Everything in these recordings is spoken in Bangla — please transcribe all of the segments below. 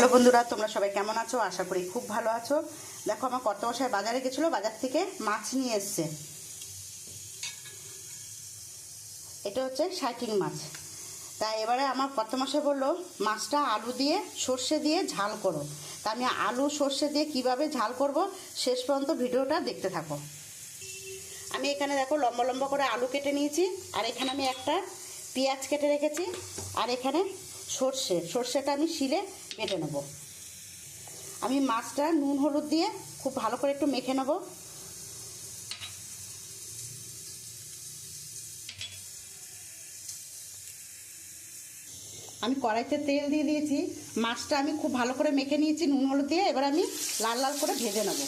হ্যালো বন্ধুরা, তোমরা সবাই কেমন আছো? আশা করি খুব ভালো আছো। দেখো, আমার কর্তামশাই বাজারে গেছিলো, বাজার থেকে মাছ নিয়ে এসছে। এটা হচ্ছে শাইটিং মাছ। তাই এবারে আমার কর্তামশাই বললো মাছটা আলু দিয়ে সর্ষে দিয়ে ঝাল করো। তা আমি আলু সর্ষে দিয়ে কিভাবে ঝাল করব শেষ পর্যন্ত ভিডিওটা দেখতে থাকো। আমি এখানে দেখো লম্বা লম্বা করে আলু কেটে নিয়েছি, আর এখানে আমি একটা পেঁয়াজ কেটে রেখেছি, আর এখানে সর্ষেটা আমি শিলে বেটে নেব। আমি মাছটা নুন হলুদ দিয়ে খুব ভালো করে একটু মেখে নেব। আমি কড়াইতে তেল দিয়ে দিয়েছি, মাছটা আমি খুব ভালো করে মেখে নিয়েছি নুন হলুদ দিয়ে। এবার আমি লাল লাল করে ভেজে নেব।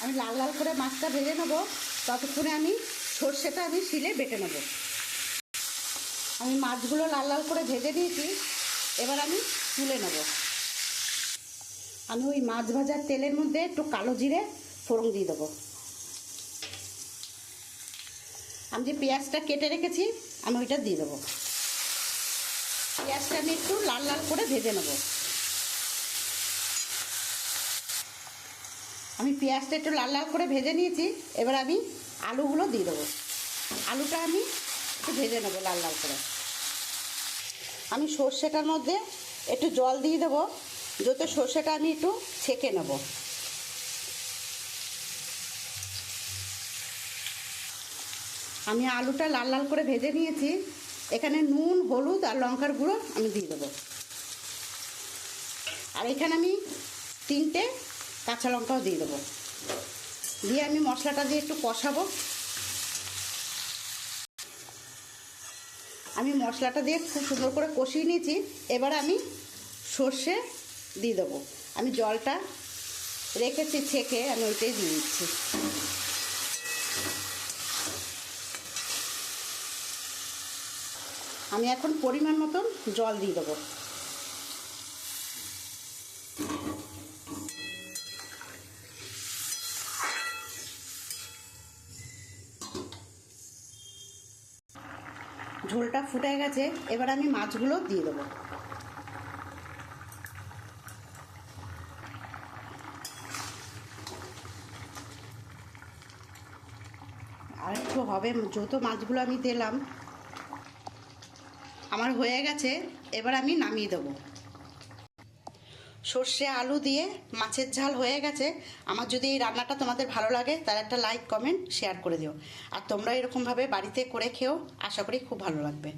আমি লাল লাল করে মাছটা ভেজে নেব, ততক্ষণে আমি সর্ষেটা আমি শিলে বেটে নেব। আমি মাছগুলো লাল লাল করে ভেজে নিয়েছি, এবার আমি তুলে নেব। আমি ওই মাছ ভাজার তেলের মধ্যে একটু কালো জিরে ফোড়ন দিয়ে দেবো। আমি যে পেঁয়াজটা কেটে রেখেছি আমি ওইটা দিয়ে দেবো। পেঁয়াজটা আমি একটু লাল লাল করে ভেজে নেব। আমি পেঁয়াজটা একটু লাল লাল করে ভেজে নিয়েছি, এবার আমি আলুগুলো দিয়ে দেবো। আলুটা আমি একটু ভেজে নেবো লাল লাল করে। আমি সর্ষেটার মধ্যে একটু জল দিয়ে দেবো, যাতে সর্ষেটা আমি একটু ছেঁকে নেব। আমি আলুটা লাল লাল করে ভেজে নিয়েছি, এখানে নুন হলুদ আর লঙ্কার গুঁড়ো আমি দিয়ে দেবো। আর এখানে আমি 3টে কাঁচা লঙ্কাও দিয়ে দেবো। দিয়ে আমি মশলাটা দিয়ে একটু কষাবো। আমি মশলাটা দিয়ে খুব সুন্দর করে কষিয়ে নিয়েছি, এবার আমি সর্ষে দিয়ে দেবো। আমি জলটা রেখেছি ছেঁকে, আমি ওইটাই দিয়ে দিচ্ছি। আমি এখন পরিমাণ মতন জল দিয়ে দেবো। ঝোলটা ফুটে গেছে, এবার আমি মাছগুলো দিয়ে দেবো। আর একটু হবে, যত মাছগুলো আমি দিলাম আমার হয়ে গেছে, এবার আমি নামিয়ে দেবো। সর্ষে আলু দিয়ে মাছের ঝাল হয়ে গেছে। আমার যদি এই রান্নাটা তোমাদের ভালো লাগে তাহলে একটা লাইক কমেন্ট শেয়ার করে দিও। আর তোমরা এরকমভাবে বাড়িতে করে খেও, আশা করি খুব ভালো লাগবে।